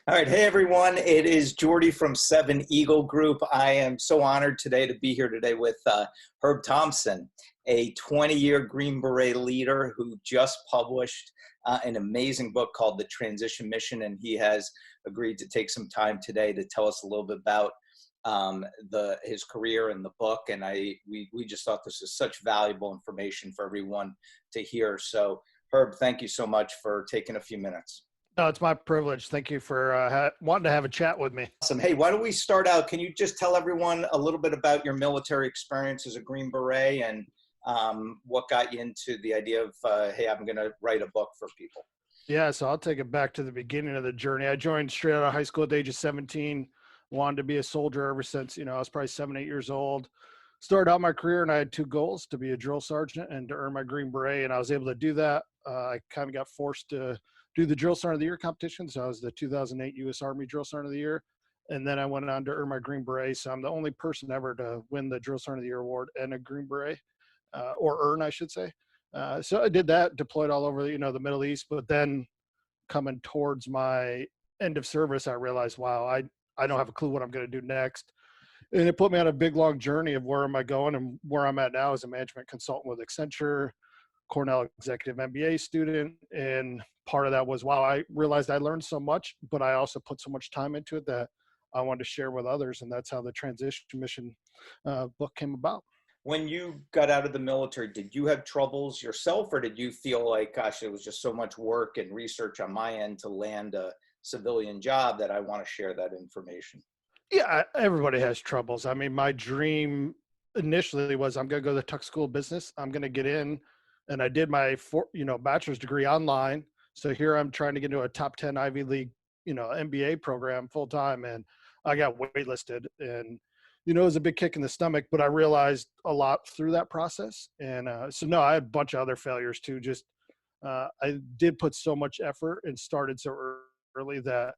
All right. Hey, everyone. It is Jordie from Seven Eagle Group. I am so honored today to be here today with Herb Thompson, a 20-year Green Beret leader who just published an amazing book called The Transition Mission. And he has agreed to take some time today to tell us a little bit about his career and the book. And we just thought this is such valuable information for everyone to hear. So, Herb, thank you so much for taking a few minutes. No, it's my privilege. Thank you for wanting to have a chat with me. Awesome. Hey, why don't we start out? Can you just tell everyone a little bit about your military experience as a Green Beret and what got you into the idea of, hey, I'm going to write a book for people? Yeah, so I'll take it back to the beginning of the journey. I joined straight out of high school at the age of 17, wanted to be a soldier ever since, I was probably 7, 8 years old. Started out my career and I had 2 goals: to be a drill sergeant and to earn my Green Beret. And I was able to do that. I kind of got forced to do the Drill Sergeant of the Year competition. So I was the 2008 U.S. Army Drill Sergeant of the Year. And then I went on to earn my Green Beret. So I'm the only person ever to win the Drill Sergeant of the Year award and a Green Beret, or earn, I should say. So I did that, deployed all over, the Middle East. But then coming towards my end of service, I realized, wow, I don't have a clue what I'm going to do next. And it put me on a big, long journey of where am I going, and where I'm at now as a management consultant with Accenture, Cornell executive MBA student. And part of that was, wow, I realized I learned so much, but I also put so much time into it that I wanted to share with others. And that's how the Transition Mission book came about. When you got out of the military, did you have troubles yourself, or did you feel like, gosh, it was just so much work and research on my end to land a civilian job that I want to share that information? Yeah, everybody has troubles. I mean, my dream initially was, I'm going to go to the Tuck School of Business. I'm going to get in. And I did my bachelor's degree online. So here I'm trying to get into a top 10 Ivy League, MBA program full time. And I got waitlisted, and, it was a big kick in the stomach, but I realized a lot through that process. And so no, I had a bunch of other failures too. Just, I did put so much effort and started so early that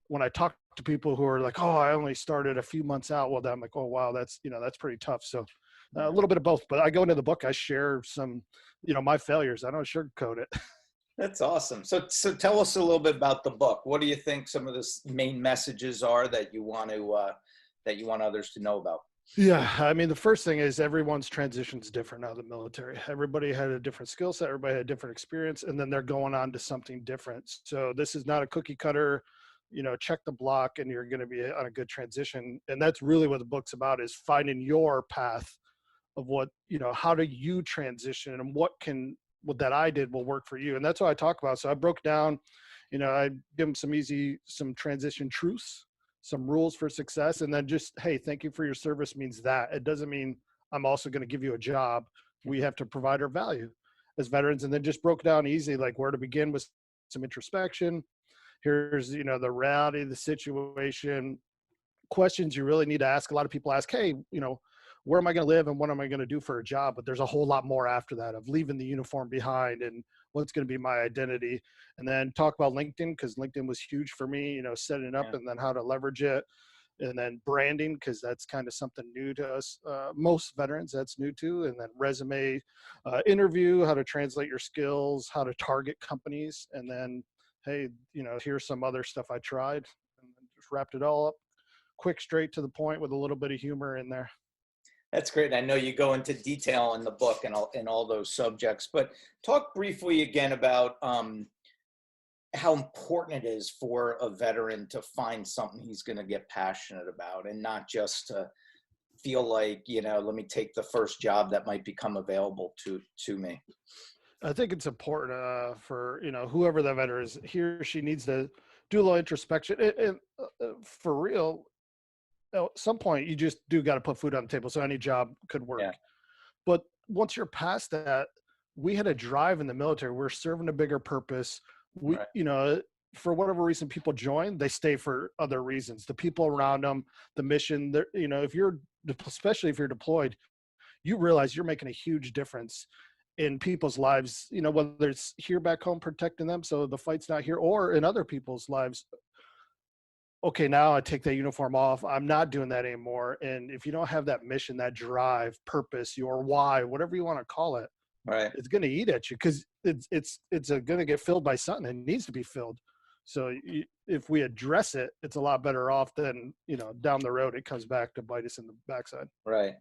when I talk to people who are like, oh, I only started a few months out, well, then I'm like, oh, wow, that's pretty tough. So a little bit of both, but I go into the book, I share some, my failures. I don't sugarcoat it. That's awesome. So tell us a little bit about the book. What do you think some of the main messages are that you want others to know about? Yeah, I mean, the first thing is everyone's transition is different out of the military. Everybody had a different skill set. Everybody had a different experience, and then they're going on to something different. So this is not a cookie cutter, check the block and you're going to be on a good transition. And that's really what the book's about, is finding your path of what, how do you transition, and what that I did will work for you. And that's what I talk about. So I broke down, I give them some transition truths, some rules for success, and then just, hey, thank you for your service means that. It doesn't mean I'm also going to give you a job. We have to provide our value as veterans. And then just broke down easy, like where to begin with some introspection. Here's, the reality of the situation, questions you really need to ask. A lot of people ask, hey, where am I going to live and what am I going to do for a job? But there's a whole lot more after that, of leaving the uniform behind and what's going to be my identity. And then talk about LinkedIn, because LinkedIn was huge for me, setting it up and then how to leverage it. And then branding, because that's kind of something new to us. Most veterans, that's new too. And then resume, interview, how to translate your skills, how to target companies. And then, hey, here's some other stuff I tried, and just wrapped it all up quick, straight to the point with a little bit of humor in there. That's great. I know you go into detail in the book and all those subjects, but talk briefly again about how important it is for a veteran to find something he's going to get passionate about, and not just to feel like, let me take the first job that might become available to me. I think it's important for, whoever that veteran is, he or she needs to do a little introspection. And for real, at some point you just do got to put food on the table. So any job could work. Yeah. But once you're past that, we had a drive in the military. We're serving a bigger purpose. We, right. For whatever reason people join, they stay for other reasons. The people around them, the mission, especially if you're deployed, you realize you're making a huge difference in people's lives, whether it's here back home protecting them so the fight's not here, or in other people's lives. Okay, now I take that uniform off. I'm not doing that anymore. And if you don't have that mission, that drive, purpose, your why, whatever you want to call it, right, it's going to eat at you, because it's going to get filled by something. It needs to be filled. So if we address it, it's a lot better off than, down the road, it comes back to bite us in the backside. Right.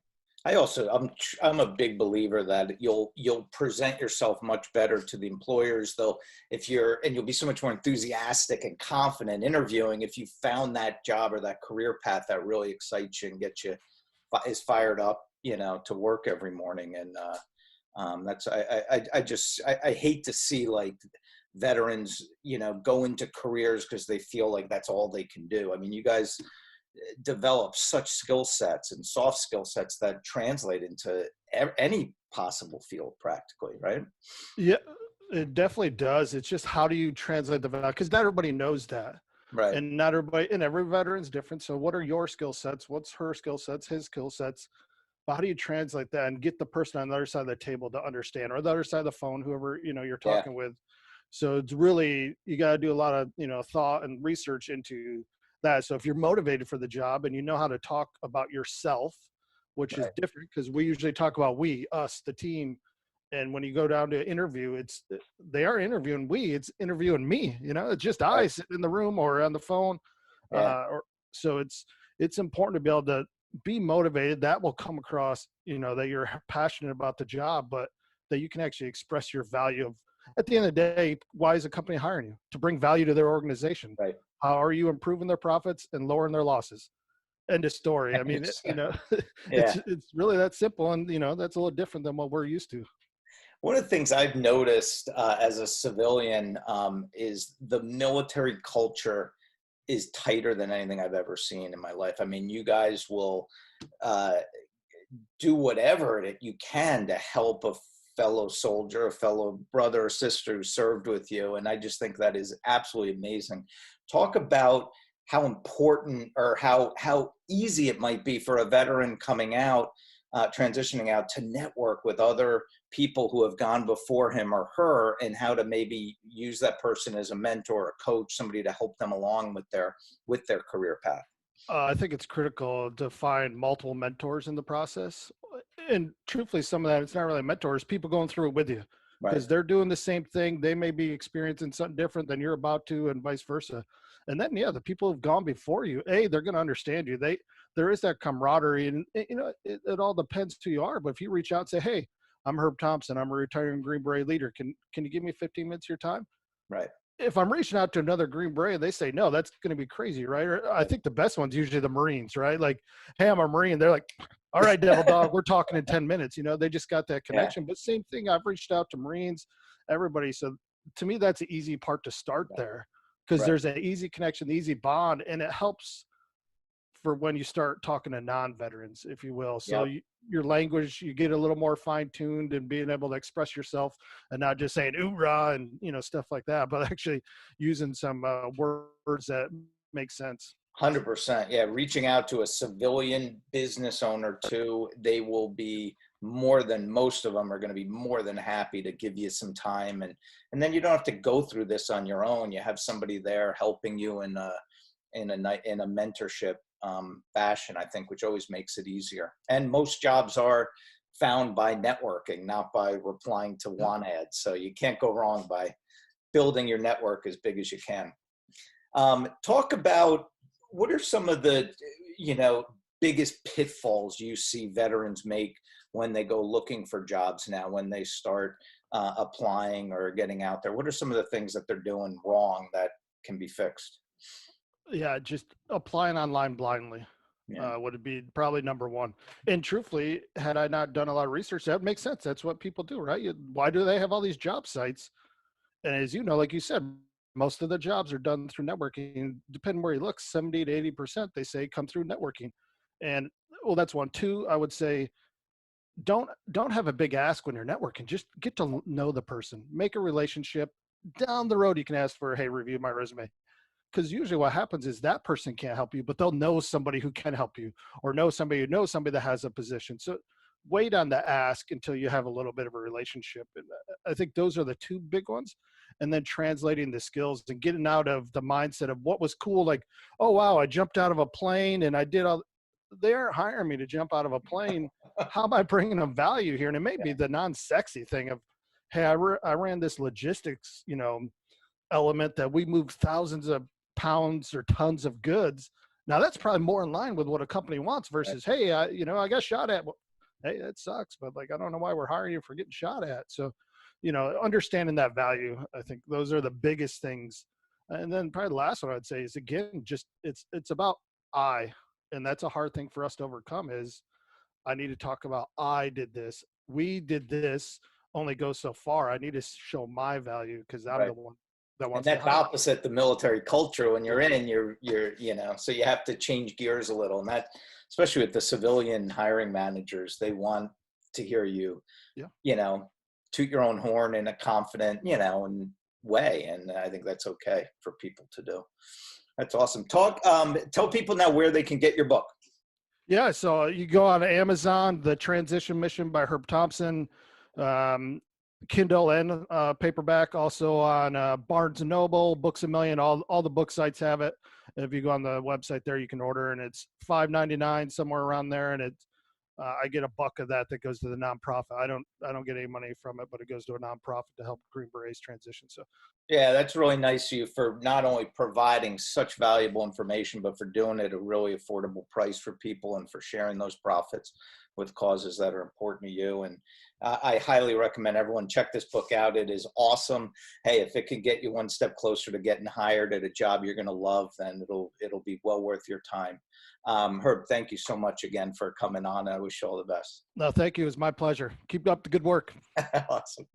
I'm a big believer that you'll present yourself much better to the employers, though, and you'll be so much more enthusiastic and confident interviewing if you found that job or that career path that really excites you and gets you is fired up, to work every morning. And that's I hate to see like veterans, go into careers because they feel like that's all they can do. I mean, you guys develop such skill sets and soft skill sets that translate into any possible field practically, right? Yeah, it definitely does. It's just, how do you translate the value? Because not everybody knows that. Right. And not everybody, and every veteran's different. So what are your skill sets? What's her skill sets, his skill sets? But how do you translate that and get the person on the other side of the table to understand, or the other side of the phone, whoever, you're talking with? So it's really, you got to do a lot of, thought and research into that. So if you're motivated for the job and you know how to talk about yourself, which is different, because we usually talk about we, us, the team. And when you go down to interview, they are interviewing it's interviewing me, it's just I sitting in the room or on the phone. So it's important to be able to be motivated. That will come across, that you're passionate about the job, but that you can actually express your value of, at the end of the day, why is a company hiring you? To bring value to their organization. Right. How are you improving their profits and lowering their losses? End of story. I mean, it's really that simple. And, that's a little different than what we're used to. One of the things I've noticed as a civilian is the military culture is tighter than anything I've ever seen in my life. I mean, you guys will do whatever you can to help a fellow soldier, a fellow brother or sister who served with you. And I just think that is absolutely amazing. Talk about how important or how easy it might be for a veteran coming out, transitioning out, to network with other people who have gone before him or her, and how to maybe use that person as a mentor, a coach, somebody to help them along with their career path. I think it's critical to find multiple mentors in the process. And truthfully, some of that, it's not really mentors, people going through it with you, because they're doing the same thing. They may be experiencing something different than you're about to, and vice versa. And then, the people who've gone before you, they're going to understand you. There is that camaraderie, and it all depends who you are. But if you reach out and say, hey, I'm Herb Thompson, I'm a retiring Green Beret leader. Can you give me 15 minutes of your time? Right. If I'm reaching out to another Green Beret, they say, no, that's going to be crazy, right? Or I think the best one's usually the Marines, right? Like, hey, I'm a Marine. They're like, all right, Devil Dog, we're talking in 10 minutes. They just got that connection. But same thing, I've reached out to Marines, everybody. So to me, that's the easy part to start there, because there's an easy connection, the easy bond, and it helps for when you start talking to non-veterans, if you will. So your language, you get a little more fine-tuned and being able to express yourself, and not just saying "oorah" and stuff like that, but actually using some words that make sense. 100%. Yeah. Reaching out to a civilian business owner too, most of them are going to be more than happy to give you some time. And then you don't have to go through this on your own. You have somebody there helping you in a mentorship fashion, I think, which always makes it easier. And most jobs are found by networking, not by replying to want ads. So you can't go wrong by building your network as big as you can. Talk about, what are some of the, biggest pitfalls you see veterans make when they go looking for jobs now, when they start applying or getting out there? What are some of the things that they're doing wrong that can be fixed? Yeah, just applying online blindly would be probably number one. And truthfully, had I not done a lot of research, that makes sense. That's what people do, right? Why do they have all these job sites? And as you know, like you said, most of the jobs are done through networking. Depending where you look, 70 to 80%, they say, come through networking. And well, that's one. Two, I would say, don't have a big ask when you're networking. Just get to know the person, make a relationship. Down the road, you can ask for, hey, review my resume. Because usually what happens is that person can't help you, but they'll know somebody who can help you, or know somebody who knows somebody that has a position. So wait on the ask until you have a little bit of a relationship. And I think those are the two big ones. And then translating the skills and getting out of the mindset of what was cool. Like, oh, wow, I jumped out of a plane and I did all. They aren't hiring me to jump out of a plane. How am I bringing them value here? And it may be the non-sexy thing of, hey, I ran this logistics, element that we move thousands of pounds or tons of goods. Now that's probably more in line with what a company wants versus, hey, I got shot at. Well, hey, that sucks, but like, I don't know why we're hiring you for getting shot at. So, understanding that value, I think those are the biggest things. And then probably the last one I'd say is, again, just it's about I, and that's a hard thing for us to overcome is I need to talk about, I did this, we did this, only goes so far. I need to show my value because I'm Right. the one that And wants to that's hire. opposite the military culture. When you're in, so you have to change gears a little. And that, especially with the civilian hiring managers, they want to hear you, Yeah. toot your own horn in a confident, and way. And I think that's okay for people to do. That's awesome. Tell people now where they can get your book. Yeah, so you go on Amazon, The Transition Mission by Herb Thompson, Kindle and paperback, also on Barnes & Noble, Books A Million, all the book sites have it. If you go on the website there, you can order, and it's $5.99, somewhere around there, and I get $1 of that goes to the nonprofit. I don't get any money from it, but it goes to a nonprofit to help Green Berets transition. So Yeah, that's really nice of you for not only providing such valuable information, but for doing it at a really affordable price for people and for sharing those profits with causes that are important to you. And I highly recommend everyone check this book out. It is awesome. Hey, if it can get you one step closer to getting hired at a job you're going to love, then it'll be well worth your time. Herb, thank you so much again for coming on. I wish you all the best. no, thank you. It was my pleasure. Keep up the good work. Awesome.